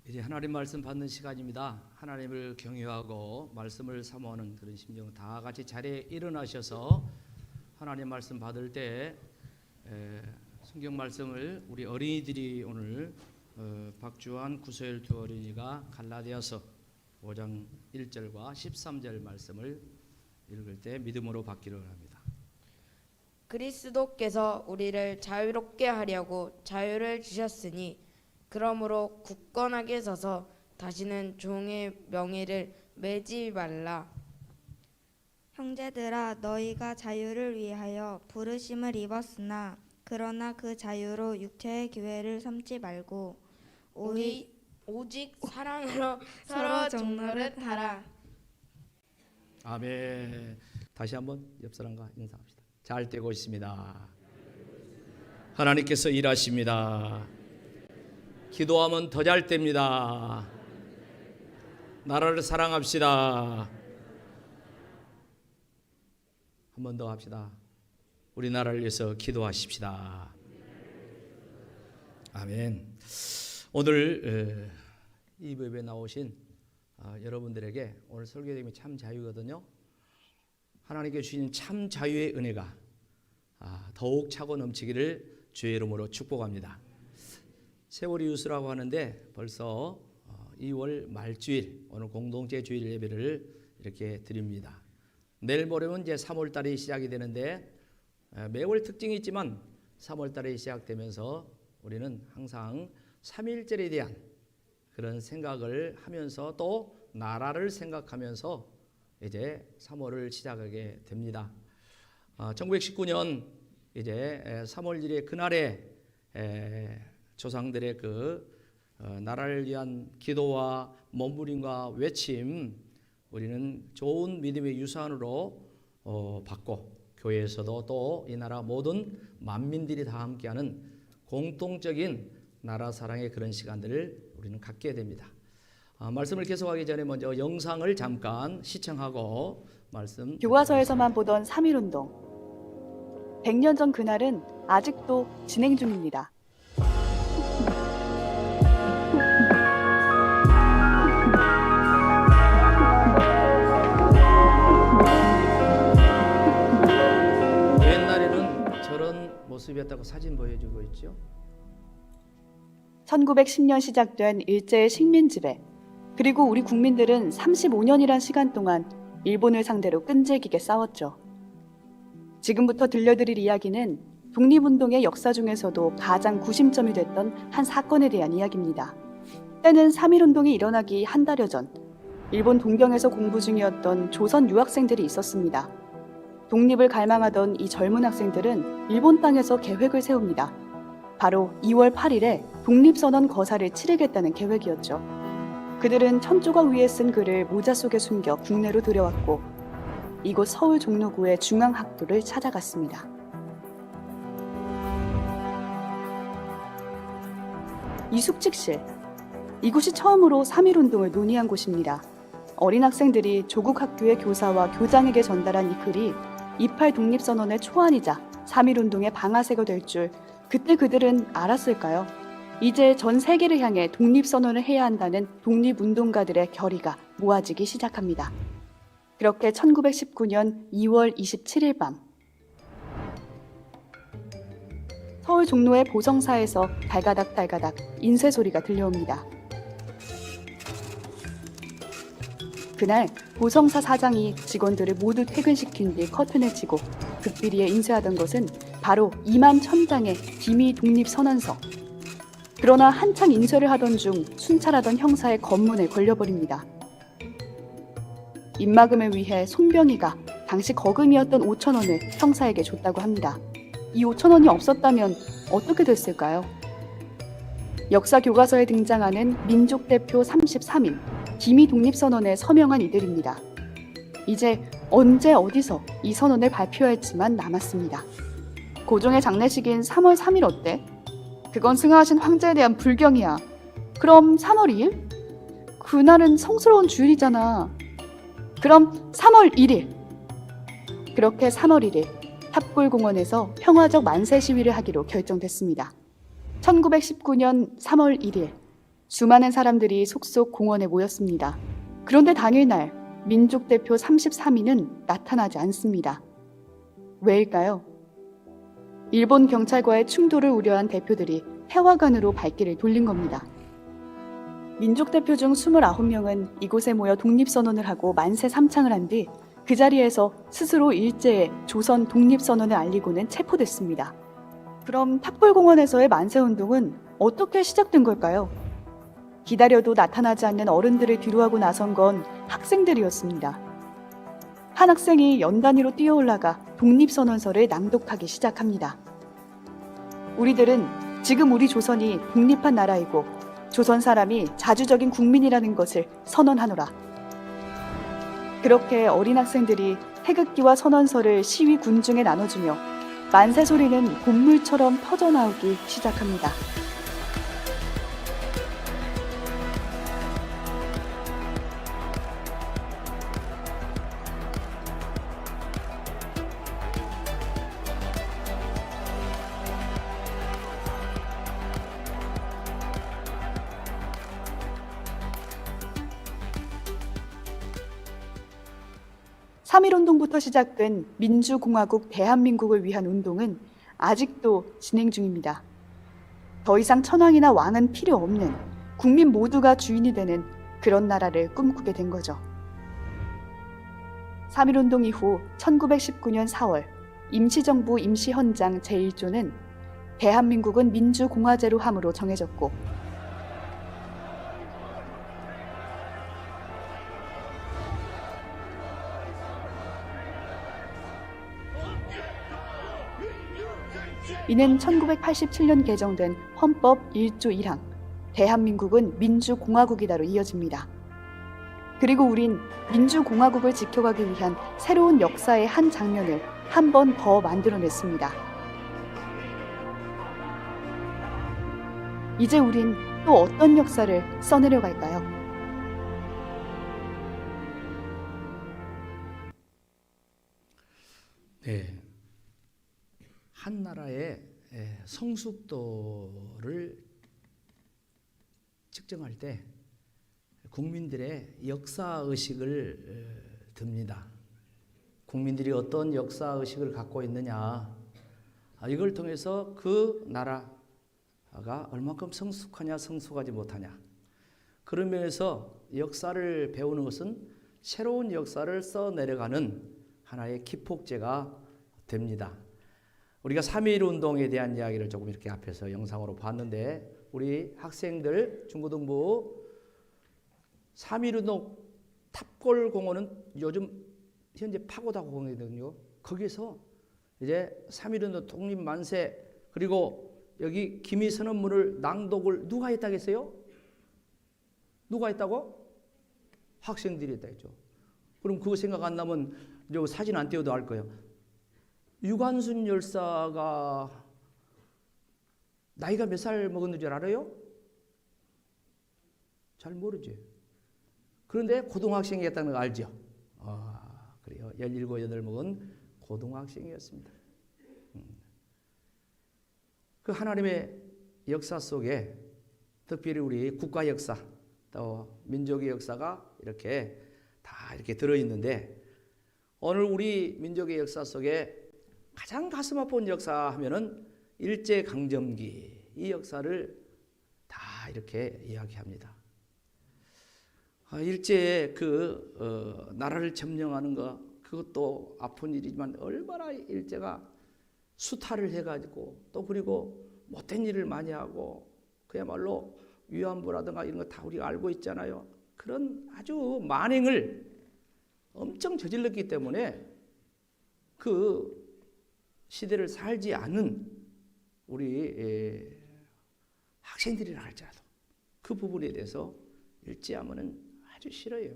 이제 하나님 말씀 받는 시간입니다. 하나님을 경외하고 말씀을 사모하는 그런 심정, 다 같이 자리에 일어나셔서 하나님 말씀 받을 때 성경 말씀을 우리 어린이들이 오늘 박주환, 구소열 두 어린이가 갈라디아서 5장 1절과 13절 말씀을 읽을 때 믿음으로 받기를 합니다. 그리스도께서 우리를 자유롭게 하려고 자유를 주셨으니 그러므로 굳건하게 서서 다시는 종의 명예를 매지 말라. 형제들아, 너희가 자유를 위하여 부르심을 입었으나 그러나 그 자유로 육체의 기회를 삼지 말고 오직 사랑으로 서로 종노릇하라. 아멘. 다시 한번 옆 사람과 인사합시다. 잘 되고 있습니다. 하나님께서 일하십니다. 기도하면 더 잘 됩니다. 나라를 사랑합시다. 한 번 더 합시다. 우리나라를 위해서 기도하십시다. 아멘. 오늘 이 예배에 나오신 여러분들에게 오늘 설교되면 참 자유거든요. 하나님께 주신 참 자유의 은혜가 더욱 차고 넘치기를 주의 이름으로 축복합니다. 세월이 유수라고 하는데 벌써 2월 말주일, 오늘 공동체 주일 예배를 이렇게 드립니다. 내일 모레면 이제 3월 달이 시작이 되는데 매월 특징이 있지만 3월 달이 시작되면서 우리는 항상 3.1절에 대한 그런 생각을 하면서 또 나라를 생각하면서 이제 3월을 시작하게 됩니다. 1919년 이제 3월 1일 그날에 조상들의 나라를 위한 기도와 몸부림과 외침, 우리는 좋은 믿음의 유산으로 받고 교회에서도 또 이 나라 모든 만민들이 다 함께하는 공통적인 나라 사랑의 그런 시간들을 우리는 갖게 됩니다. 말씀을 계속하기 전에 먼저 영상을 잠깐 시청하고 말씀. 교과서에서만 보던 3.1운동. 100년 전 그날은 아직도 진행 중입니다. 옛날에는 저런 모습이었다고 사진 보여주고 있죠. 1910년 시작된 일제의 식민지배, 그리고 우리 국민들은 35년이란 시간 동안 일본을 상대로 끈질기게 싸웠죠. 지금부터 들려드릴 이야기는 독립운동의 역사 중에서도 가장 구심점이 됐던 한 사건에 대한 이야기입니다. 때는 3.1운동이 일어나기 한 달여 전, 일본 동경에서 공부 중이었던 조선 유학생들이 있었습니다. 독립을 갈망하던 이 젊은 학생들은 일본 땅에서 계획을 세웁니다. 바로 2월 8일에 독립선언 거사를 치르겠다는 계획이었죠. 그들은 천조각 위에 쓴 글을 모자 속에 숨겨 국내로 들여왔고 이곳 서울 종로구의 중앙학부를 찾아갔습니다. 이숙직실, 이곳이 처음으로 3.1운동을 논의한 곳입니다. 어린 학생들이 조국 학교의 교사와 교장에게 전달한 이 글이 28 독립선언의 초안이자 3.1운동의 방아쇠가 될 줄 그때 그들은 알았을까요? 이제 전 세계를 향해 독립선언을 해야 한다는 독립운동가들의 결의가 모아지기 시작합니다. 그렇게 1919년 2월 27일 밤, 서울 종로의 보성사에서 달가닥 인쇄 소리가 들려옵니다. 그날 보성사 사장이 직원들을 모두 퇴근시킨 뒤 커튼을 치고 극비리에 인쇄하던 것은 바로 2만 1,000장의 기미 독립선언서. 그러나 한창 인쇄를 하던 중 순찰하던 형사의 검문에 걸려버립니다. 입막음을 위해 손병희가 당시 거금이었던 5,000원을 형사에게 줬다고 합니다. 이 5,000원이 없었다면 어떻게 됐을까요? 역사 교과서에 등장하는 민족대표 33인 기미 독립선언에 서명한 이들입니다. 이제 언제 어디서 이 선언을 발표할지만 남았습니다. 고종의 장례식인 3월 3일 어때? 그건 승하하신 황제에 대한 불경이야. 그럼 3월 2일? 그날은 성스러운 주일이잖아. 그럼 3월 1일. 그렇게 3월 1일 탑골공원에서 평화적 만세 시위를 하기로 결정됐습니다. 1919년 3월 1일 수많은 사람들이 속속 공원에 모였습니다. 그런데 당일날 민족 대표 33인은 나타나지 않습니다. 왜일까요? 일본 경찰과의 충돌을 우려한 대표들이 태화관으로 발길을 돌린 겁니다. 민족 대표 중 29명은 이곳에 모여 독립선언을 하고 만세 삼창을 한 뒤 그 자리에서 스스로 일제에 조선 독립선언을 알리고는 체포됐습니다. 그럼 탑골공원에서의 만세운동은 어떻게 시작된 걸까요? 기다려도 나타나지 않는 어른들을 뒤로하고 나선 건 학생들이었습니다. 한 학생이 연단위로 뛰어올라가 독립선언서를 낭독하기 시작합니다. 우리들은 지금 우리 조선이 독립한 나라이고 조선 사람이 자주적인 국민이라는 것을 선언하노라. 그렇게 어린 학생들이 태극기와 선언서를 시위 군중에 나눠주며 만세 소리는 곤물처럼 퍼져나오기 시작합니다. (3.1운동부터) 시작된 민주공화국 대한민국을 위한 운동은 아직도 진행 중입니다. 더 이상 천황이나 왕은 필요 없는 국민 모두가 주인이 되는 그런 나라를 꿈꾸게 된 거죠. (3.1운동) 이후 1919년 4월 임시정부 임시헌장 제1조는 대한민국은 민주공화제로 함으로 정해졌고 이는 1987년 개정된 헌법 1조 1항 대한민국은 민주공화국이다로 이어집니다. 그리고 우린 민주공화국을 지켜가기 위한 새로운 역사의 한 장면을 한 번 더 만들어냈습니다. 이제 우린 또 어떤 역사를 써내려 갈까요? 네. 한 나라의 성숙도를 측정할 때 국민들의 역사의식을 듭니다. 국민들이 어떤 역사의식을 갖고 있느냐, 이걸 통해서 그 나라가 얼만큼 성숙하냐 성숙하지 못하냐, 그런 면에서 역사를 배우는 것은 새로운 역사를 써내려가는 하나의 기폭제가 됩니다. 우리가 3.1운동에 대한 이야기를 조금 이렇게 앞에서 영상으로 봤는데, 우리 학생들 중고등부 3.1운동 탑골공원은 요즘 현재 파고다 공원이거든요. 거기서 이제 3.1운동 독립만세, 그리고 여기 기미선언문을 낭독을 누가 했다겠어요? 누가 했다고? 학생들이 했다 했죠. 그럼 그거 생각 안 나면 저 사진 안 띄워도 알 거예요. 유관순 열사가 나이가 몇 살 먹었는 줄 알아요? 잘 모르지. 그런데 고등학생이었다는 거 알죠? 그래요. 17, 18 먹은 고등학생이었습니다. 그 하나님의 역사 속에 특별히 우리 국가 역사 또 민족의 역사가 이렇게 다 이렇게 들어있는데, 오늘 우리 민족의 역사 속에 가장 가슴 아픈 역사 하면은 일제강점기, 이 역사를 다 이렇게 이야기합니다. 일제의 나라를 점령하는 거, 그것도 아픈 일이지만 얼마나 일제가 수탈을 해가지고 또 그리고 못된 일을 많이 하고 그야말로 위안부라든가 이런 거 다 우리가 알고 있잖아요. 그런 아주 만행을 엄청 저질렀기 때문에 그 시대를 살지 않는 우리 학생들이라 할지라도 그 부분에 대해서 일제하면은 아주 싫어요.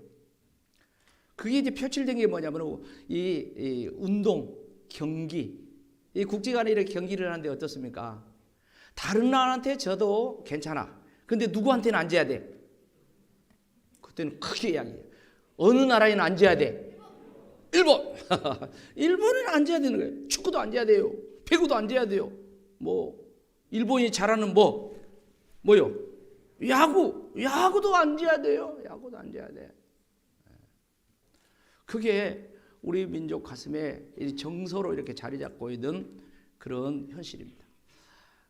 그게 이제 표출된 게 뭐냐면 이 운동, 경기, 이 국지간에 이렇게 경기를 하는데 어떻습니까? 다른 나라한테 져도 괜찮아. 근데 누구한테는 안 져야 돼? 그때는 크게 이야기해요. 어느 나라에는 안 져야 돼? 일본! 일본에는 안 져야 되는 거예요. 축구도 안 져야 돼요. 배구도 안 져야 돼요. 일본이 잘하는 뭐요? 야구도 앉아야 돼요. 야구도 앉아야 돼. 그게 우리 민족 가슴에 정서로 이렇게 자리 잡고 있는 그런 현실입니다.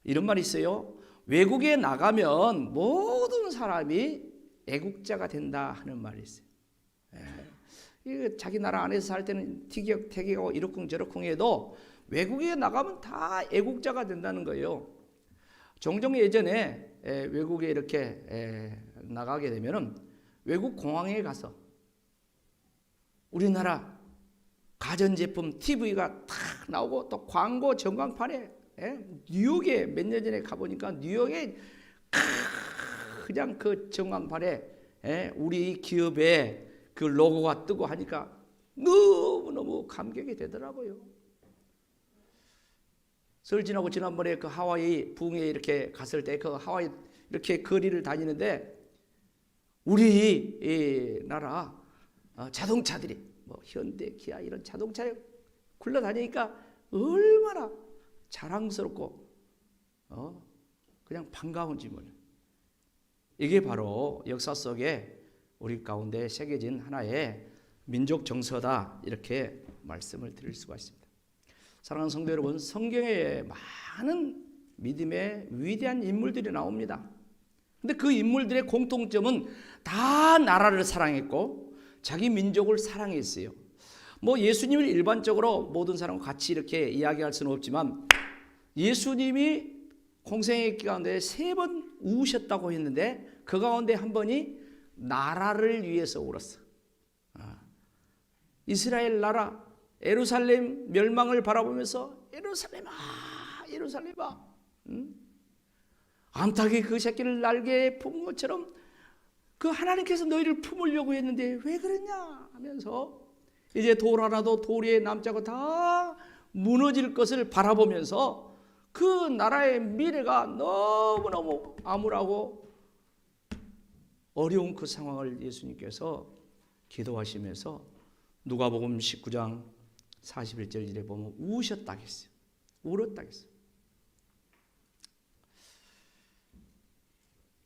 이런 말이 있어요. 외국에 나가면 모든 사람이 애국자가 된다 하는 말이 있어요. 이거 자기 나라 안에서 살 때는 티격태격하고 이러쿵저러쿵 해도 외국에 나가면 다 애국자가 된다는 거예요. 종종 예전에 외국에 이렇게 나가게 되면은 외국 공항에 가서 우리나라 가전제품 TV가 탁 나오고 또 광고 전광판에 뉴욕에 몇 년 전에 가보니까 뉴욕에 그냥 그 전광판에 우리 기업의 그 로고가 뜨고 하니까 너무너무 감격이 되더라고요. 설 지나고 지난번에 그 하와이 부흥회 이렇게 갔을 때 그 하와이 이렇게 거리를 다니는데 우리 이 나라 자동차들이 뭐 현대, 기아 이런 자동차에 굴러다니니까 얼마나 자랑스럽고 그냥 반가운지 몰라요. 이게 바로 역사 속에 우리 가운데 새겨진 하나의 민족 정서다 이렇게 말씀을 드릴 수가 있습니다. 사랑하는 성도 여러분, 성경에 많은 믿음의 위대한 인물들이 나옵니다. 근데 그 인물들의 공통점은 다 나라를 사랑했고 자기 민족을 사랑했어요. 뭐 예수님을 일반적으로 모든 사람과 같이 이렇게 이야기할 수는 없지만 예수님이 공생의 가운데 3번 우셨다고 했는데 그 가운데 한 번이 나라를 위해서 울었어. 이스라엘 나라 예루살렘 멸망을 바라보면서 예루살렘아 예루살렘아 암탉이 그 새끼를 날개에 품은 것처럼 그 하나님께서 너희를 품으려고 했는데 왜 그랬냐 하면서 이제 돌 하나도 돌 위에 남지 않고 다 무너질 것을 바라보면서 그 나라의 미래가 너무너무 암울하고 어려운 그 상황을 예수님께서 기도하시면서 누가복음 19장 41절에 보면 우셨다 했어요. 울었다 했어요.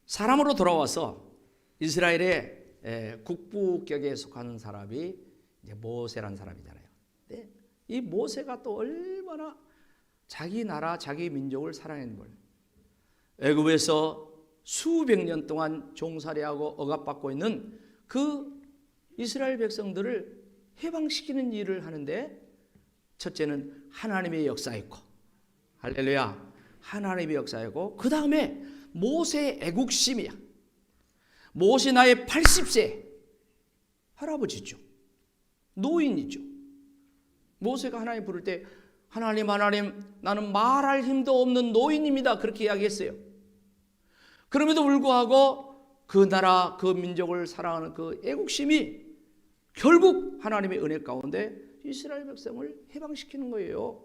사람으로 돌아와서 이스라엘의 국부격에 속하는 사람이 이제 모세라는 사람이잖아요. 네? 이 모세가 또 얼마나 자기 나라, 자기 민족을 사랑하는 거예요. 애굽에서 수백 년 동안 종살이하고 억압받고 있는 그 이스라엘 백성들을 해방시키는 일을 하는데 첫째는 하나님의 역사였고 할렐루야 하나님의 역사였고 그 다음에 모세의 애국심이야. 모세 나이 80세 할아버지죠. 노인이죠. 모세가 하나님 부를 때 하나님 나는 말할 힘도 없는 노인입니다. 그렇게 이야기했어요. 그럼에도 불구하고 그 나라 그 민족을 사랑하는 그 애국심이 결국 하나님의 은혜 가운데 이스라엘 백성을 해방시키는 거예요.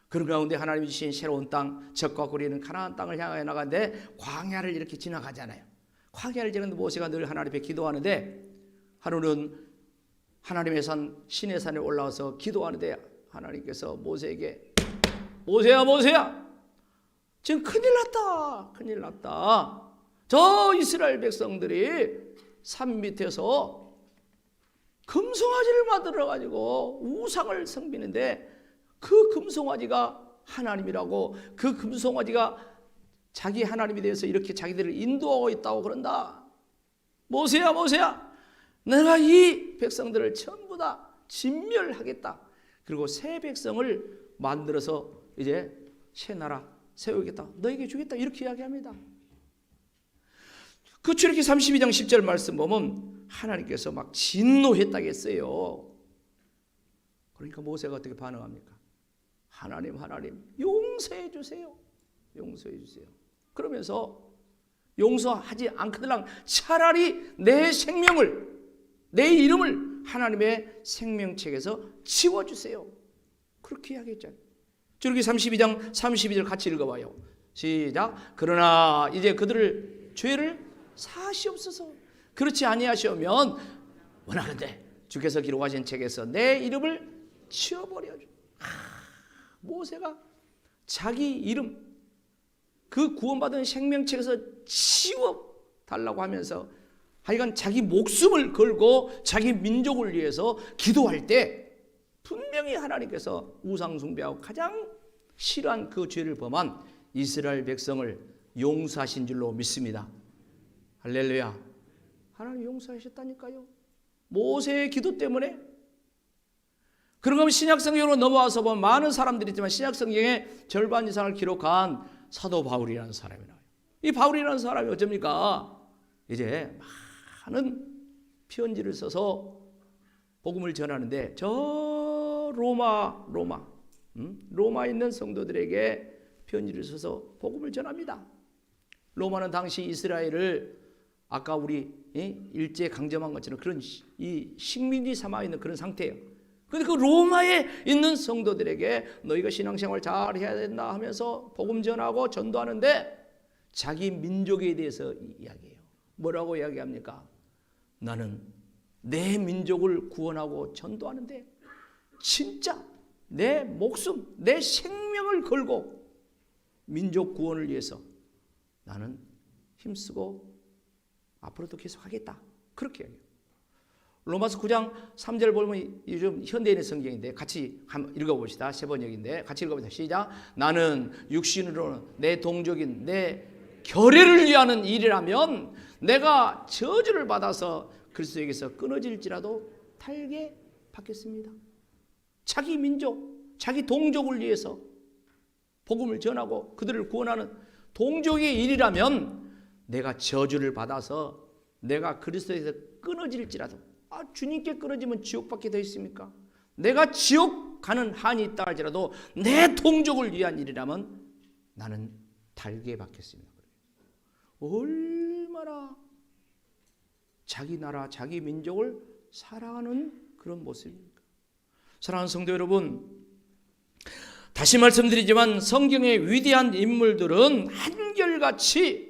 그런 가운데 하나님이 주신 새로운 땅 적과 꿀이 있는 가나안 땅을 향하여 나가는데 광야를 이렇게 지나가잖아요. 광야를 지나는데 모세가 늘 하나님 앞에 기도하는데 하루는 하나님의 산 신의 산에 올라와서 기도하는데 하나님께서 모세에게 모세야 지금 큰일 났다. 저 이스라엘 백성들이 산 밑에서 금송아지를 만들어 가지고 우상을 섬기는데 그 금송아지가 하나님이라고 그 금송아지가 자기 하나님에 대해서 이렇게 자기들을 인도하고 있다고 그런다. 모세야 내가 이 백성들을 전부 다 진멸하겠다. 그리고 새 백성을 만들어서 이제 새 나라 세우겠다. 너에게 주겠다. 이렇게 이야기합니다. 그 출애굽기 32장 10절 말씀 보면 하나님께서 막 진노했다고 했어요. 그러니까 모세가 어떻게 반응합니까? 하나님 용서해 주세요. 그러면서 용서하지 않거들랑 차라리 내 생명을 내 이름을 하나님의 생명책에서 지워주세요. 그렇게 이야기했잖아요. 출애굽기 32장 32절 같이 읽어봐요. 시작. 그러나 이제 그들을 죄를 사시옵소서. 그렇지 아니하시면 원하건대 주께서 기록하신 책에서 내 이름을 지워버려줘. 모세가 자기 이름 그 구원받은 생명책에서 지워 달라고 하면서 하여간 자기 목숨을 걸고 자기 민족을 위해서 기도할 때 분명히 하나님께서 우상 숭배하고 가장 싫어한 그 죄를 범한 이스라엘 백성을 용서하신 줄로 믿습니다. 할렐루야. 하나님 용서하셨다니까요. 모세의 기도 때문에. 그런가 하면 신약성경으로 넘어와서 보면 많은 사람들이 있지만 신약성경의 절반 이상을 기록한 사도 바울이라는 사람이 나와요. 이 바울이라는 사람이 어쩝니까? 이제 많은 편지를 써서 복음을 전하는데 저 로마에 있는 성도들에게 편지를 써서 복음을 전합니다. 로마는 당시 이스라엘을 아까 우리 일제 강점한 것처럼 그런 이 식민지 삼아 있는 그런 상태예요. 그런데 그 로마에 있는 성도들에게 너희가 신앙생활 잘 해야 된다 하면서 복음 전하고 전도하는데 자기 민족에 대해서 이야기해요. 뭐라고 이야기합니까? 나는 내 민족을 구원하고 전도하는데 진짜 내 목숨, 내 생명을 걸고 민족 구원을 위해서 나는 힘쓰고 앞으로도 계속하겠다. 그렇게 해요. 로마서 9장 3절 보면 요즘 현대인의 성경인데 같이 한번 읽어봅시다. 세 번역인데 같이 읽어봅시다. 시작. 나는 육신으로는 내 동족인 내 결례를 위하는 일이라면 내가 저주를 받아서 그리스도에게서 끊어질지라도 달게 받겠습니다. 자기 민족, 자기 동족을 위해서 복음을 전하고 그들을 구원하는 동족의 일이라면 내가 저주를 받아서 내가 그리스도에서 끊어질지라도 주님께 끊어지면 지옥 밖에 더 있습니까? 내가 지옥 가는 한이 있다 할지라도 내 동족을 위한 일이라면 나는 달게 받겠습니다. 얼마나 자기 나라, 자기 민족을 사랑하는 그런 모습입니까? 사랑하는 성도 여러분, 다시 말씀드리지만 성경의 위대한 인물들은 한결같이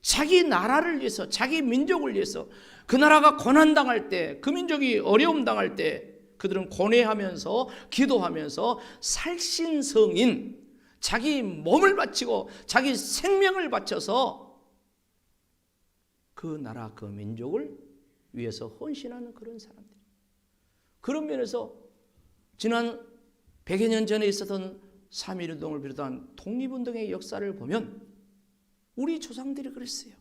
자기 나라를 위해서, 자기 민족을 위해서 그 나라가 고난당할 때, 그 민족이 어려움 당할 때 그들은 고뇌하면서 기도하면서 살신성인 자기 몸을 바치고 자기 생명을 바쳐서 그 나라, 그 민족을 위해서 헌신하는 그런 사람들. 그런 면에서 지난 100여 년 전에 있었던 3.1운동을 비롯한 독립운동의 역사를 보면 우리 조상들이 그랬어요.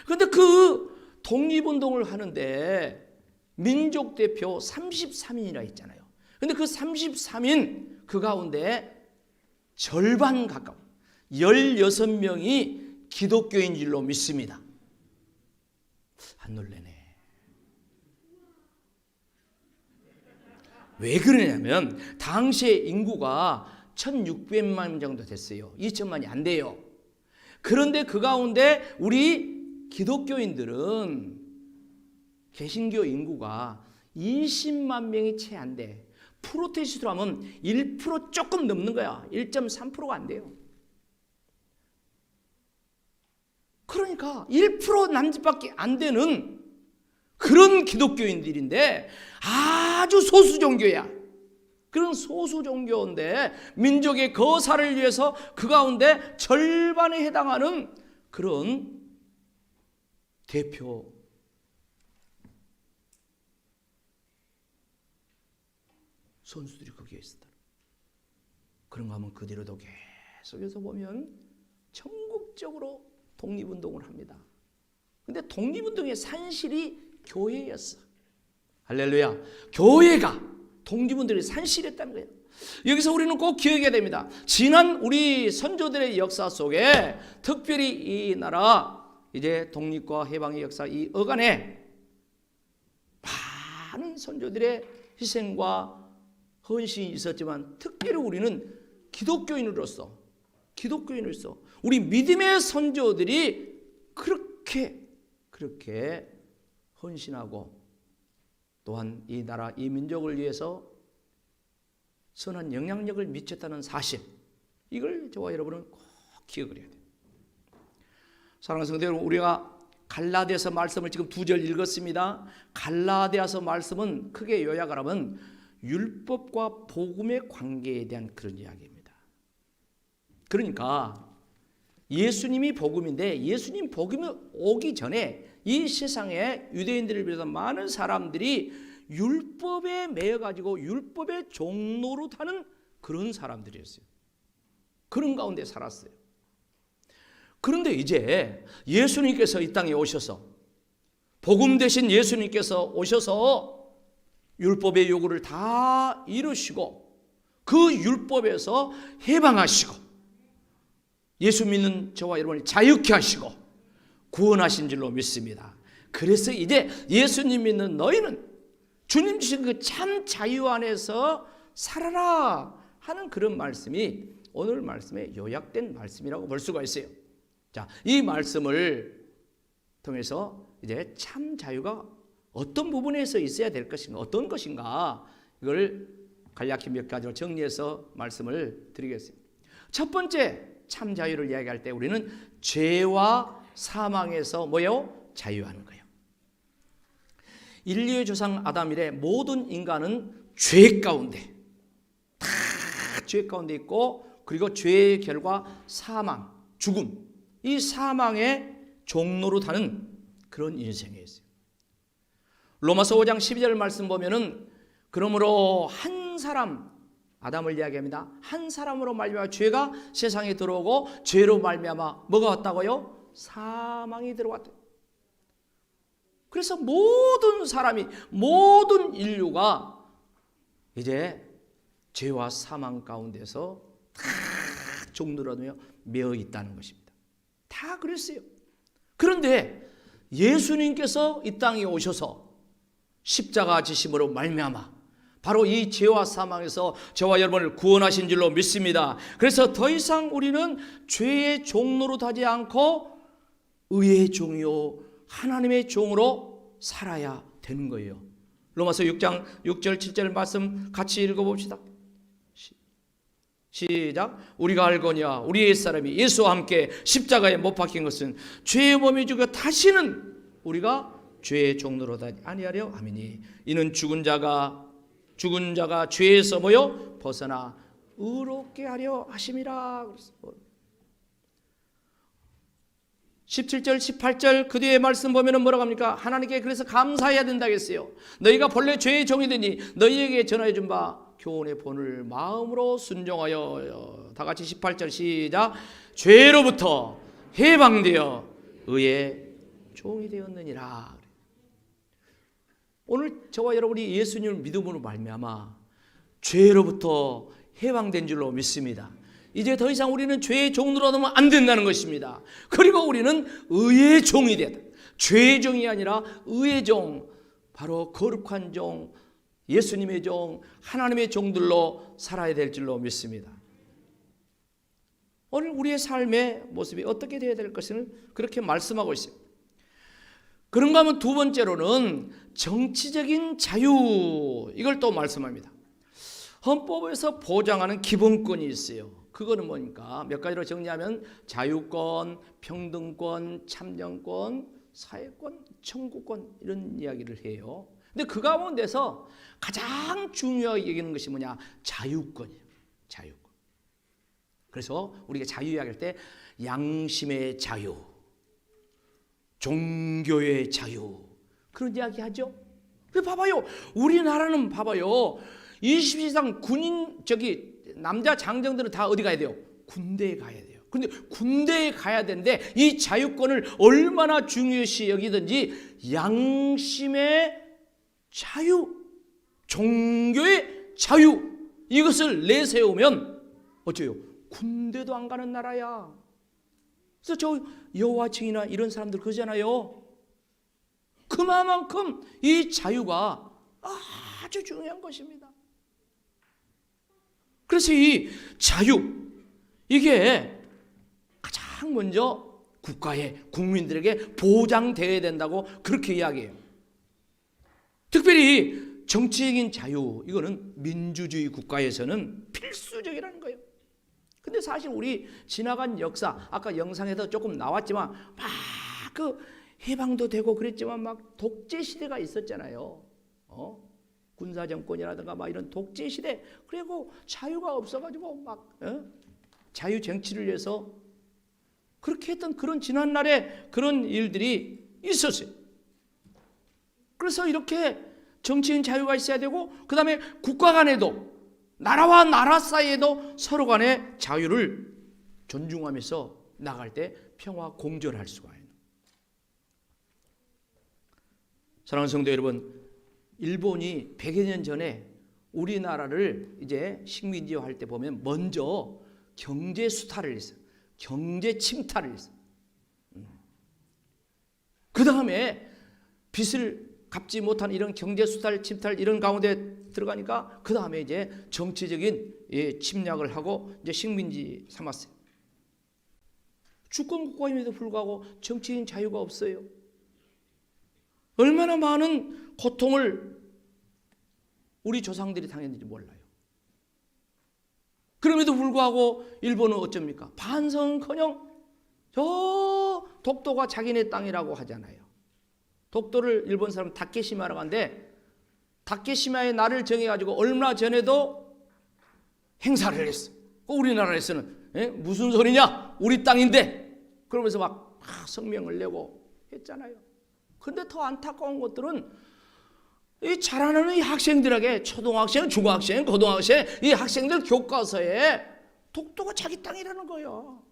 그런데 그 독립운동을 하는데 민족 대표 33인이라 있잖아요. 그런데 그 33인 그 가운데 절반 가까운 16명이 기독교인 줄로 믿습니다. 안 놀래네. 왜 그러냐면 당시의 인구가 1600만 정도 됐어요. 2000만이 안 돼요. 그런데 그 가운데 우리 기독교인들은 개신교 인구가 20만 명이 채 안 돼. 프로테스트로 하면 1% 조금 넘는 거야. 1.3%가 안 돼요. 그러니까 1% 남짓밖에 안 되는 그런 기독교인들인데 아주 소수 종교야. 그런 소수 종교인데 민족의 거사를 위해서 그 가운데 절반에 해당하는 그런 대표 선수들이 거기에 있었다. 그런가 하면 그 뒤로도 계속해서 보면 전국적으로 독립운동을 합니다. 근데 독립운동의 산실이 교회였어. 할렐루야. 교회가 독립운동의 산실했다는 거예요. 여기서 우리는 꼭 기억해야 됩니다. 지난 우리 선조들의 역사 속에 특별히 이 나라 이제 독립과 해방의 역사 이 어간에 많은 선조들의 희생과 헌신이 있었지만 특별히 우리는 기독교인으로서 우리 믿음의 선조들이 그렇게 헌신하고 또한 이 나라, 이 민족을 위해서 선한 영향력을 미쳤다는 사실, 이걸 저와 여러분은 꼭 기억을 해야 돼요. 사랑하는 성도 여러분, 우리가 갈라디아서 말씀을 지금 2절 읽었습니다. 갈라디아서 말씀은 크게 요약을 하면 율법과 복음의 관계에 대한 그런 이야기입니다. 그러니까 예수님이 복음인데 예수님 복음이 오기 전에 이 세상에 유대인들을 비롯한 많은 사람들이 율법에 매여가지고 율법의 종로로 타는 그런 사람들이었어요. 그런 가운데 살았어요. 그런데 이제 예수님께서 이 땅에 오셔서 복음 대신 예수님께서 오셔서 율법의 요구를 다 이루시고 그 율법에서 해방하시고 예수 믿는 저와 여러분을 자유케 하시고 구원하신 줄로 믿습니다. 그래서 이제 예수님 믿는 너희는 주님 주신 그 참 자유 안에서 살아라 하는 그런 말씀이 오늘 말씀에 요약된 말씀이라고 볼 수가 있어요. 자, 이 말씀을 통해서 이제 참 자유가 어떤 부분에서 있어야 될 것인가, 어떤 것인가, 이걸 간략히 몇 가지로 정리해서 말씀을 드리겠습니다. 첫 번째 참 자유를 이야기할 때 우리는 죄와 사망에서 뭐예요? 자유하는 거예요. 인류의 조상 아담 이래 모든 인간은 죄 가운데, 다 죄 가운데 있고, 그리고 죄의 결과 사망, 죽음, 이 사망의 종로로 타는 그런 인생에 있어요. 로마서 5장 12절 말씀 보면은 그러므로 한 사람, 아담을 이야기합니다. 한 사람으로 말미암아 죄가 세상에 들어오고 죄로 말미암아 뭐가 왔다고요? 사망이 들어왔다. 그래서 모든 사람이, 모든 인류가 이제 죄와 사망 가운데서 다 종로로 매어 있다는 것입니다. 다 그랬어요. 그런데 예수님께서 이 땅에 오셔서 십자가 지심으로 말미암아 바로 이 죄와 사망에서 저와 여러분을 구원하신 줄로 믿습니다. 그래서 더 이상 우리는 죄의 종로로 타지 않고 의의 종이요 하나님의 종으로 살아야 되는 거예요. 로마서 6장 6절 7절 말씀 같이 읽어봅시다. 시작. 우리가 알거니와 우리 옛사람이 예수와 함께 십자가에 못 박힌 것은 죄의 몸이 죽어 다시는 우리가 죄의 종로로 다니 아니하려 함이니 이는 죽은 자가 죄에서 뭐요? 벗어나 의롭게 하려 하심이라. 17절 18절 그 뒤에 말씀 보면은 뭐라고 합니까? 하나님께 그래서 감사해야 된다고 했어요. 너희가 본래 죄의 종이 되니 너희에게 전하여 준 바 교훈의 본을 마음으로 순종하여. 다 같이 18절 시작. 죄로부터 해방되어 의의 종이 되었느니라. 오늘 저와 여러분이 예수님을 믿음으로 말미암아 죄로부터 해방된 줄로 믿습니다. 이제 더 이상 우리는 죄의 종으로 하면 안 된다는 것입니다. 그리고 우리는 의의 종이 되다. 죄의 종이 아니라 의의 종, 바로 거룩한 종, 예수님의 종, 하나님의 종들로 살아야 될 줄로 믿습니다. 오늘 우리의 삶의 모습이 어떻게 되어야 될 것을 그렇게 말씀하고 있어요. 그런가 하면 두 번째로는 정치적인 자유, 이걸 또 말씀합니다. 헌법에서 보장하는 기본권이 있어요. 그거는 뭐니까 몇 가지로 정리하면 자유권, 평등권, 참정권, 사회권, 청구권 이런 이야기를 해요. 근데 그 가운데서 가장 중요하게 여기는 것이 뭐냐? 자유권이에요. 자유권. 그래서 우리가 자유 이야기할 때 양심의 자유, 종교의 자유 그런 이야기 하죠. 봐봐요. 우리나라는 봐봐요. 20세상 군인 남자 장정들은 다 어디 가야 돼요? 군대에 가야 돼요. 그런데 군대에 가야 되는데 이 자유권을 얼마나 중요시 여기든지 양심의 자유, 종교의 자유 이것을 내세우면 어째요? 군대도 안 가는 나라야. 그래서 저 여호와 증인이나 이런 사람들 그러잖아요. 그만큼 이 자유가 아주 중요한 것입니다. 그래서 이 자유, 이게 가장 먼저 국가에, 국민들에게 보장되어야 된다고 그렇게 이야기해요. 특별히 정치적인 자유, 이거는 민주주의 국가에서는 필수적이라는 거예요. 근데 사실 우리 지나간 역사, 아까 영상에도 조금 나왔지만 막 그 해방도 되고 그랬지만 막 독재 시대가 있었잖아요. 군사 정권이라든가 막 이런 독재 시대. 그리고 자유가 없어가지고 막 자유 쟁취를 위해서 그렇게 했던 그런 지난날에 그런 일들이 있었어요. 그래서 이렇게 정치인 자유가 있어야 되고, 그 다음에 국가 간에도, 나라와 나라 사이에도 서로 간의 자유를 존중하면서 나갈 때 평화 공존할 수가 있는. 사랑하는 성도 여러분, 일본이 100여 년 전에 우리나라를 이제 식민지화할 때 보면 먼저 경제 수탈을 했어요. 경제 침탈을 했어요. 그 다음에 빚을 갚지 못한 이런 경제 수탈, 침탈 이런 가운데 들어가니까 그 다음에 이제 정치적인 침략을 하고 이제 식민지 삼았어요. 주권 국가임에도 불구하고 정치인 자유가 없어요. 얼마나 많은 고통을 우리 조상들이 당했는지 몰라요. 그럼에도 불구하고 일본은 어쩝니까? 반성커녕 저 독도가 자기네 땅이라고 하잖아요. 독도를 일본 사람 다케시마라고 하는데, 다케시마의 날을 정해가지고 얼마 전에도 행사를 했어. 우리나라에서는 무슨 소리냐? 우리 땅인데. 그러면서 막 성명을 내고 했잖아요. 그런데 더 안타까운 것들은 이 자라나는 이 학생들에게, 초등학생, 중학생, 고등학생, 이 학생들 교과서에 독도가 자기 땅이라는 거예요.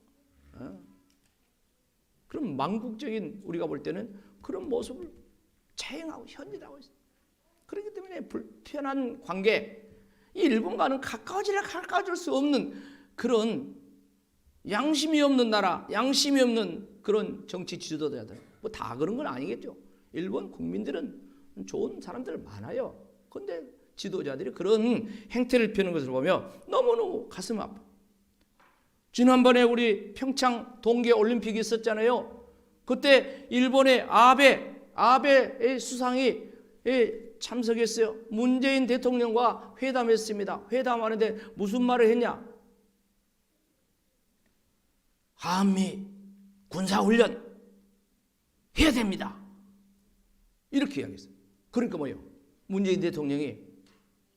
그럼 망국적인 우리가 볼 때는 그런 모습을 자행하고 현실하고 있어요. 그렇기 때문에 불편한 관계, 이 일본과는 가까워질 수 없는 그런 양심이 없는 나라, 양심이 없는 그런 정치 지도자들, 뭐 다 그런 건 아니겠죠. 일본 국민들은 좋은 사람들 많아요. 그런데 지도자들이 그런 행태를 펴는 것을 보며 너무너무 가슴 아파. 지난번에 우리 평창 동계올림픽이 있었잖아요. 그때 일본의 아베 수상이 참석했어요. 문재인 대통령과 회담했습니다. 회담하는데 무슨 말을 했냐? 한미 군사훈련 해야 됩니다. 이렇게 이야기했어요. 그러니까 뭐예요? 문재인 대통령이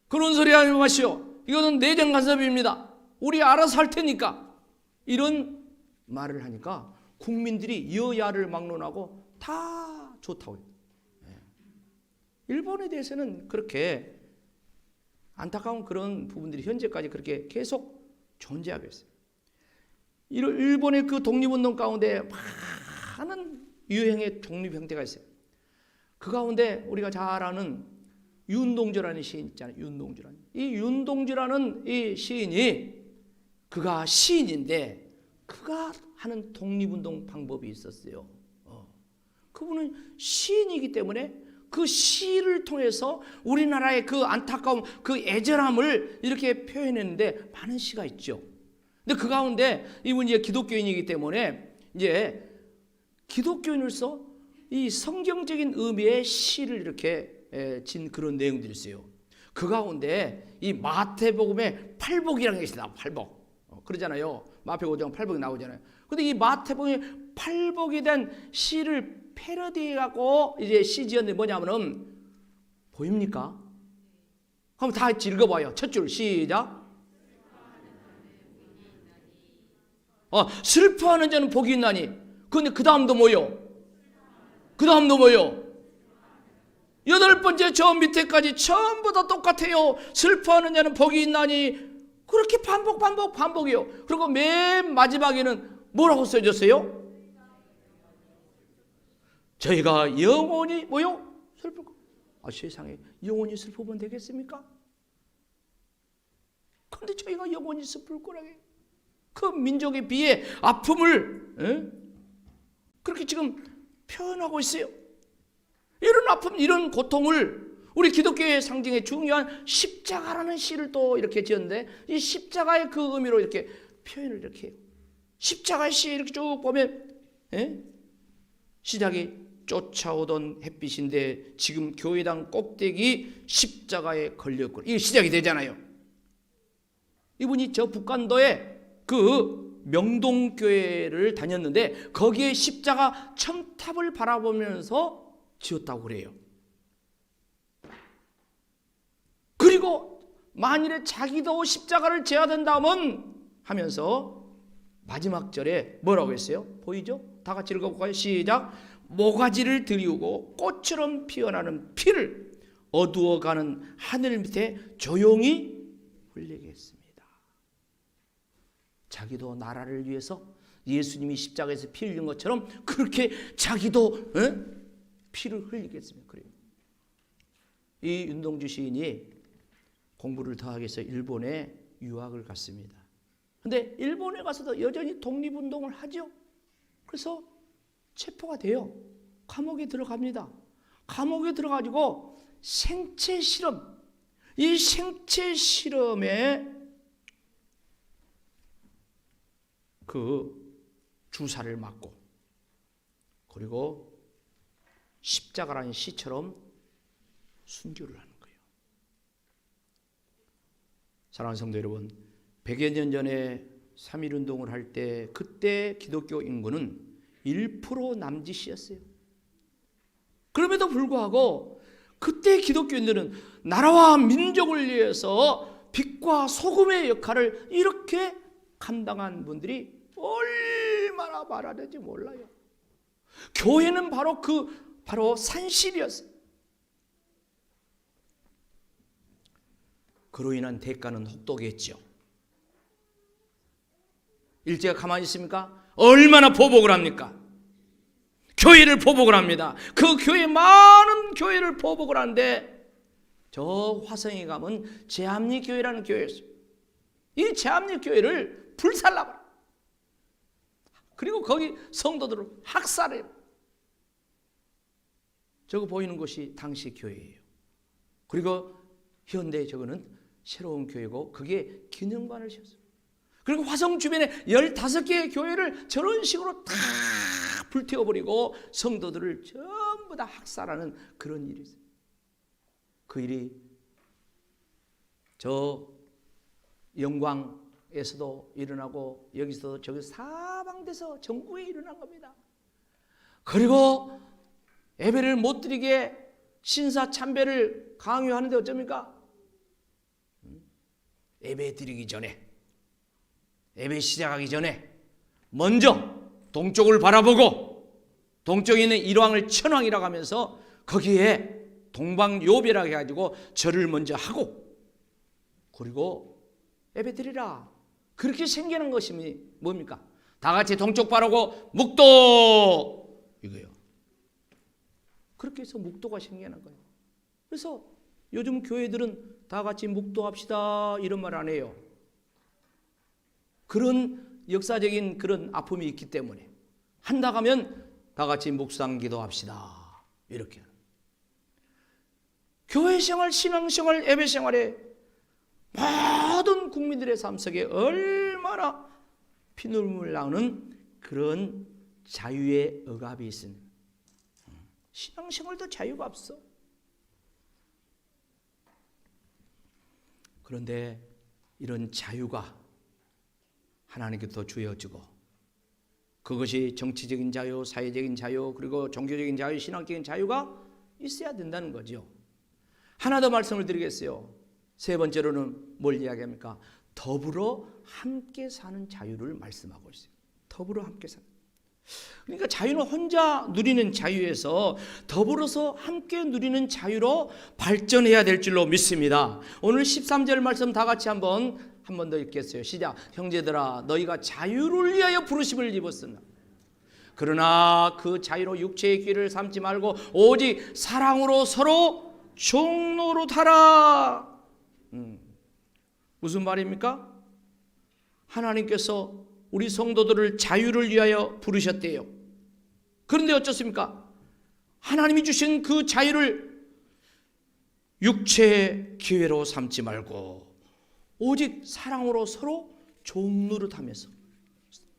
그런 소리 하지 마시오. 이거는 내정 간섭입니다. 우리 알아서 할 테니까. 이런 말을 하니까 국민들이 여야를 막론하고 다 좋다고 해요. 일본에 대해서는 그렇게 안타까운 그런 부분들이 현재까지 그렇게 계속 존재하고 있어요. 일본의 그 독립운동 가운데 많은 유형의 독립 형태가 있어요. 그 가운데 우리가 잘 아는 윤동주라는 시인 있잖아요. 이 윤동주라는 이 시인이, 그가 시인인데 그가 하는 독립운동 방법이 있었어요. 그분은 시인이기 때문에 그 시를 통해서 우리나라의 그 안타까움, 그 애절함을 이렇게 표현했는데 많은 시가 있죠. 근데 그 가운데 이분이 이제 기독교인이기 때문에 이제 기독교인으로서 이 성경적인 의미의 시를 이렇게 진 그런 내용들이 있어요. 그 가운데 이 마태복음의 팔복이라는 게 있습니다. 팔복. 그러잖아요. 마태복음 5장 팔복이 나오잖아요. 근데 이 마태복음의 팔복에 대한 시를 패러디해갖고 이제 시 지었는데 뭐냐면은, 보입니까? 한번 다 읽어봐요. 첫 줄 시작. 슬퍼하는 자는 복이 있나니. 근데 그 다음도 뭐요? 여덟 번째 저 밑에까지 전부 다 똑같아요. 슬퍼하는 자는 복이 있나니. 그렇게 반복이에요. 그리고 맨 마지막에는 뭐라고 써졌어요? 저희가 영원히 뭐요? 슬플 거. 세상에 영원히 슬프면 되겠습니까? 그런데 저희가 영원히 슬플 거라게. 그 민족에 비해 아픔을 그렇게 지금 표현하고 있어요. 이런 아픔, 이런 고통을 우리 기독교의 상징의 중요한 십자가라는 시를 또 이렇게 지었는데, 이 십자가의 그 의미로 이렇게 표현을 이렇게 해요. 십자가의 시 이렇게 쭉 보면 시작이 쫓아오던 햇빛인데 지금 교회당 꼭대기 십자가에 걸렸고, 이게 시작이 되잖아요. 이분이 저 북간도에 그 명동교회를 다녔는데 거기에 십자가 첨탑을 바라보면서 지었다고 그래요. 그리고 만일에 자기도 십자가를 져야 된다면 하면서 마지막 절에 뭐라고 했어요? 보이죠? 다 같이 읽어볼까요? 시작. 모가지를 들이우고 꽃처럼 피어나는 피를 어두워가는 하늘 밑에 조용히 흘리게 했습니다. 자기도 나라를 위해서 예수님이 십자가에서 피 흘린 것처럼 그렇게 자기도 피를 흘리겠습니다. 그래요. 이 윤동주 시인이 공부를 더 하기 위해서 일본에 유학을 갔습니다. 근데 일본에 가서도 여전히 독립운동을 하죠. 그래서 체포가 돼요. 감옥에 들어갑니다. 감옥에 들어가지고 생체 실험, 이 생체 실험에 그 주사를 맞고 그리고 십자가라는 시처럼 순교를 하는 거예요. 사랑하는 성도 여러분, 100여 년 전에 3.1운동을 할 때 그때 기독교 인구는 1% 남짓이었어요. 그럼에도 불구하고 그때 기독교인들은 나라와 민족을 위해서 빛과 소금의 역할을 이렇게 감당한 분들이 얼마나 많았는지 몰라요. 교회는 바로 산실이었어요. 그로 인한 대가는 혹독했죠. 일제가 가만히 있습니까? 얼마나 보복을 합니까? 교회를 보복을 합니다. 그 교회, 많은 교회를 보복을 하는데 저 화성에 가면 제합리 교회라는 교회였어요. 이 제합리 교회를 불살라고 그리고 거기 성도들을 학살해요. 저거 보이는 곳이 당시 교회예요. 그리고 현대 저거는 새로운 교회고 그게 기능반을 씌웠어요. 그리고 화성 주변에 15개의 교회를 저런 식으로 다 불태워버리고 성도들을 전부 다 학살하는 그런 일이 있어요. 그 일이 저 영광에서도 일어나고 여기서도 저기 사방돼서 전국에 일어난 겁니다. 그리고 예배를 못 드리게 신사 참배를 강요하는데 어쩝니까? 예배 드리기 전에, 예배 시작하기 전에 먼저 동쪽을 바라보고 동쪽에 있는 일왕을 천왕이라고 하면서 거기에 동방요배라고 해가지고 절을 먼저 하고 그리고 예배 드리라. 그렇게 생기는 것이 뭡니까? 다 같이 동쪽 바라고 묵도 이거예요. 그렇게 해서 묵도가 생기는 거예요. 그래서 요즘 교회들은 다 같이 묵도합시다 이런 말 안 해요. 그런 역사적인 그런 아픔이 있기 때문에 한다 하면 다 같이 묵상 기도합시다 이렇게. 교회 생활, 신앙 생활, 예배 생활에 모든 국민들의 삶 속에 얼마나 피눈물 나는 그런 자유의 억압이 있습니다. 신앙 생활도 자유가 없어. 그런데 이런 자유가 하나님께서 주어지고 그것이 정치적인 자유, 사회적인 자유, 그리고 종교적인 자유, 신앙적인 자유가 있어야 된다는 거죠. 하나 더 말씀을 드리겠어요. 세 번째로는 뭘 이야기합니까? 더불어 함께 사는 자유를 말씀하고 있어요. 더불어 함께 사는. 그러니까 자유는 혼자 누리는 자유에서 더불어서 함께 누리는 자유로 발전해야 될 줄로 믿습니다. 오늘 13절 말씀 다 같이 한 번 더 읽겠어요. 시작. 형제들아 너희가 자유를 위하여 부르심을 입었으나 그러나 그 자유로 육체의 길을 삼지 말고 오직 사랑으로 서로 종노릇하라. 무슨 말입니까? 하나님께서 우리 성도들을 자유를 위하여 부르셨대요. 그런데 어쩌습니까? 하나님이 주신 그 자유를 육체의 기회로 삼지 말고 오직 사랑으로 서로 종노릇하면서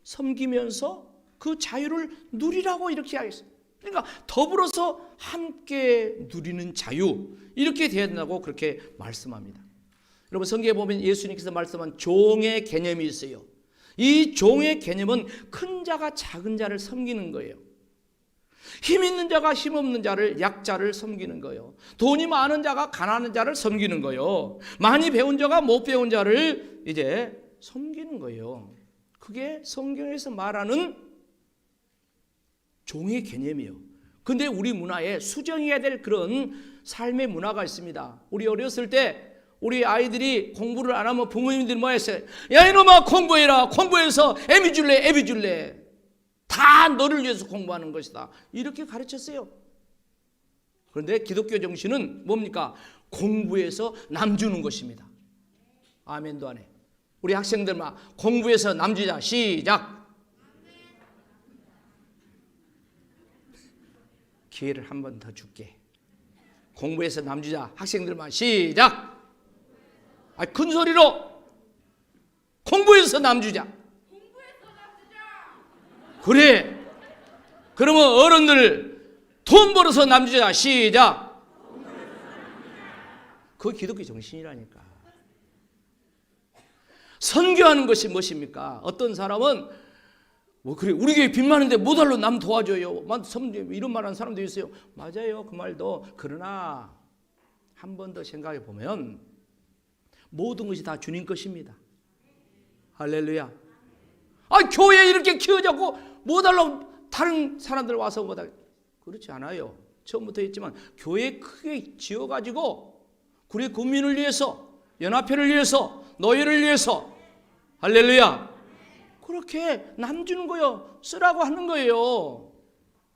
섬기면서 그 자유를 누리라고 이렇게 하겠어요. 그러니까 더불어서 함께 누리는 자유 이렇게 되어야 된다고 그렇게 말씀합니다. 여러분 성경에 보면 예수님께서 말씀한 종의 개념이 있어요. 이 종의 개념은 큰 자가 작은 자를 섬기는 거예요. 힘 있는 자가 힘 없는 자를, 약자를 섬기는 거예요. 돈이 많은 자가 가난한 자를 섬기는 거예요. 많이 배운 자가 못 배운 자를 이제 섬기는 거예요. 그게 성경에서 말하는 종의 개념이에요. 근데 우리 문화에 수정해야 될 그런 삶의 문화가 있습니다. 우리 어렸을 때 우리 아이들이 공부를 안 하면 부모님들이 뭐 했어요? 야 이놈아 공부해라. 공부해서 애비 줄래 애비 줄래. 다 너를 위해서 공부하는 것이다. 이렇게 가르쳤어요. 그런데 기독교 정신은 뭡니까? 공부해서 남 주는 것입니다. 아멘도 안 해. 우리 학생들 막 공부해서 남 주자. 시작. 기회를 한 번 더 줄게. 공부해서 남 주자. 학생들만 시작. 큰 소리로 공부해서 남 주자. 그래. 그러면 어른들 돈 벌어서 남 주자. 시작. 그거 기독교 정신이라니까. 선교하는 것이 무엇입니까? 어떤 사람은 뭐 그래 우리 교회 빚 많은데 모달로 남 도와줘요. 이런 말하는 사람도 있어요. 맞아요. 그 말도. 그러나 한 번 더 생각해 보면 모든 것이 다 주님 것입니다. 할렐루야. 교회 이렇게 키워자고 모달로 다른 사람들 와서 뭐다. 그렇지 않아요. 처음부터 했지만 교회 크게 지어가지고 우리 국민을 위해서, 연합회를 위해서, 노예를 위해서, 할렐루야. 그렇게 남 주는 거요. 쓰라고 하는 거예요.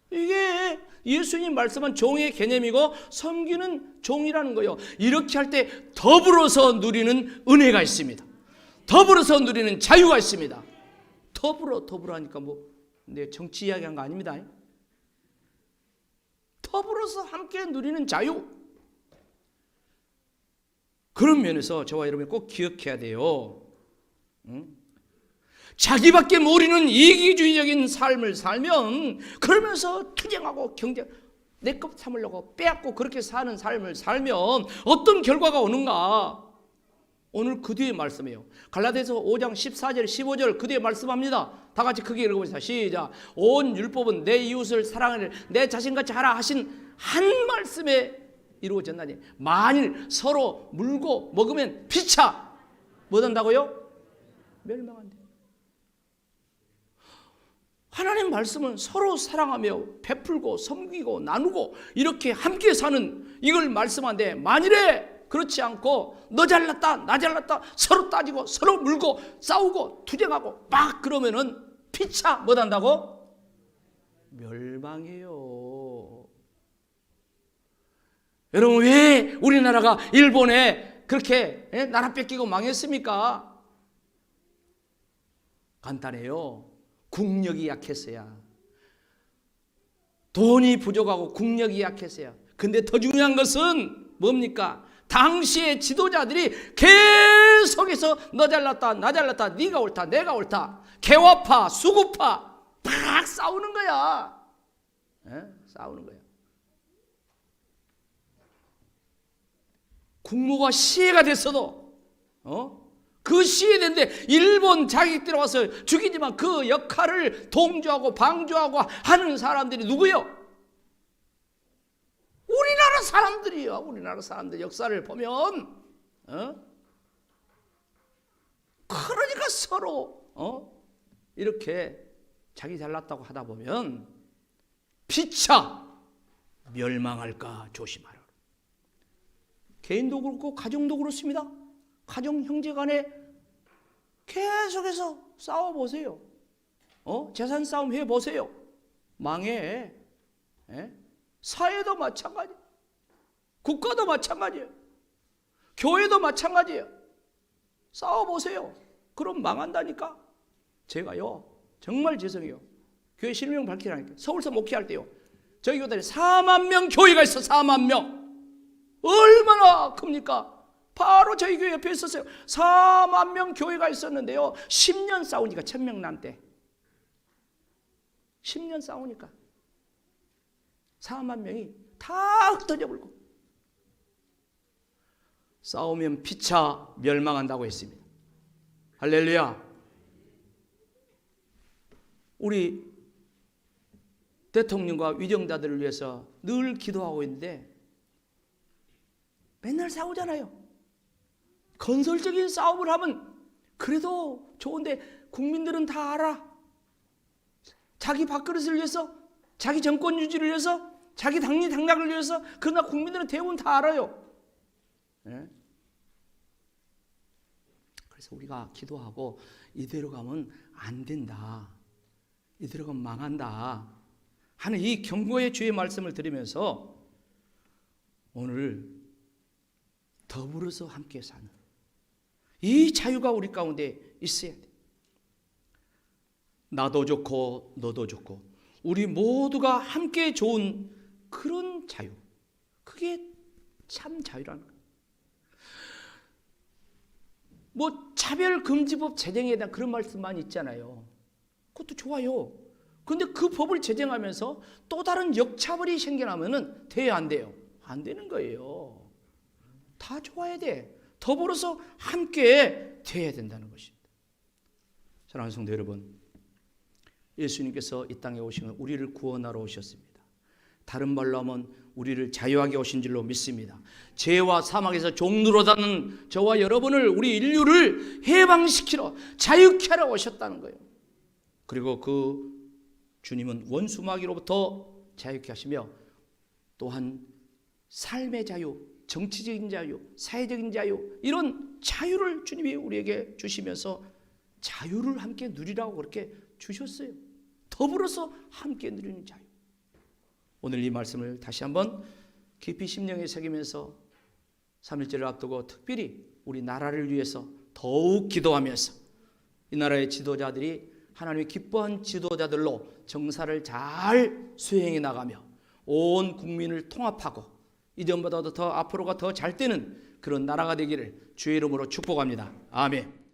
이게 예수님 말씀한 종의 개념이고 섬기는 종이라는 거예요. 이렇게 할 때 더불어서 누리는 은혜가 있습니다. 더불어서 누리는 자유가 있습니다. 더불어 하니까 뭐 내 정치 이야기한 거 아닙니다. 더불어서 함께 누리는 자유. 그런 면에서 저와 여러분이 꼭 기억해야 돼요. 자기밖에 모르는 이기주의적인 삶을 살면 그러면서 투쟁하고 경쟁 내 것 삼으려고 빼앗고 그렇게 사는 삶을 살면 어떤 결과가 오는가? 오늘 그 뒤에 말씀이에요. 갈라디아서 5장 14절 15절 그 뒤에 말씀합니다. 다 같이 크게 읽어보시다. 시작. 온 율법은 내 이웃을 사랑하는 내 자신같이 하라 하신 한 말씀에 이루어졌나니 만일 서로 물고 먹으면 피차 뭐한다고요? 멸망한대. 하나님 말씀은 서로 사랑하며 베풀고 섬기고 나누고 이렇게 함께 사는 이걸 말씀하는데 만일에 그렇지 않고 너 잘났다 나 잘났다 서로 따지고 서로 물고 싸우고 투쟁하고 막 그러면은 피차 뭐한다고? 멸망해요. 여러분 왜 우리나라가 일본에 그렇게 나라 뺏기고 망했습니까? 간단해요. 국력이 약했어야. 돈이 부족하고 국력이 약했어요. 근데 더 중요한 것은 뭡니까? 당시의 지도자들이 계속해서 너 잘났다 나 잘났다 네가 옳다 내가 옳다 개화파 수구파 막 싸우는 거야. 싸우는 거야. 국무가 시해가 됐어도 그 시해된데 일본 자기들이 와서 죽이지만 그 역할을 동조하고 방조하고 하는 사람들이 누구요? 우리나라 사람들이요. 우리나라 사람들 역사를 보면 그러니까 서로 이렇게 자기 잘났다고 하다 보면 피차 멸망할까 조심하라. 개인도 그렇고 가정도 그렇습니다. 가정 형제 간에 계속해서 싸워보세요. 재산 싸움 해보세요. 망해. 사회도 마찬가지예요. 국가도 마찬가지예요. 교회도 마찬가지예요. 싸워보세요. 그럼 망한다니까. 제가요 정말 죄송해요. 교회 실명 밝히라니까. 서울서 목회할 때요 저희 교단에 4만 명 교회가 있어. 4만 명. 얼마나 큽니까? 바로 저희 교회 옆에 있었어요. 4만 명 교회가 있었는데요 10년 싸우니까 1000명 난대. 10년 싸우니까 4만 명이 다 흩어져 불고 싸우면 피차 멸망한다고 했습니다. 할렐루야. 우리 대통령과 위정자들을 위해서 늘 기도하고 있는데 맨날 싸우잖아요. 건설적인 싸움을 하면 그래도 좋은데 국민들은 다 알아. 자기 밥그릇을 위해서, 자기 정권 유지를 위해서, 자기 당락을 위해서. 그러나 국민들은 대부분 다 알아요. 네? 그래서 우리가 기도하고 이대로 가면 안 된다, 이대로 가면 망한다 하는 이 경고의 주의 말씀을 들으면서 오늘 더불어서 함께 사는 이 자유가 우리 가운데 있어야 돼. 나도 좋고 너도 좋고 우리 모두가 함께 좋은 그런 자유, 그게 참 자유라는 거예요. 뭐 차별금지법 제정에 대한 그런 말씀만 있잖아요. 그것도 좋아요. 그런데 그 법을 제정하면서 또 다른 역차별이 생겨나면은 돼야 안 돼요? 안 되는 거예요. 다 좋아야 돼. 더불어서 함께 돼야 된다는 것입니다. 사랑하는 성도 여러분, 예수님께서 이 땅에 오신 건 우리를 구원하러 오셨습니다. 다른 말로 하면 우리를 자유하게 오신 줄로 믿습니다. 죄와 사망에서 종노릇하는 저와 여러분을, 우리 인류를 해방시키러, 자유케 하러 오셨다는 거예요. 그리고 그 주님은 원수마귀로부터 자유케 하시며 또한 삶의 자유, 정치적인 자유, 사회적인 자유, 이런 자유를 주님이 우리에게 주시면서 자유를 함께 누리라고 그렇게 주셨어요. 더불어서 함께 누리는 자유. 오늘 이 말씀을 다시 한번 깊이 심령에 새기면서 3.1절을 앞두고 특별히 우리 나라를 위해서 더욱 기도하면서 이 나라의 지도자들이 하나님이 기뻐한 지도자들로 정사를 잘 수행해 나가며 온 국민을 통합하고 이전보다도 더 앞으로가 더 잘 되는 그런 나라가 되기를 주의 이름으로 축복합니다. 아멘.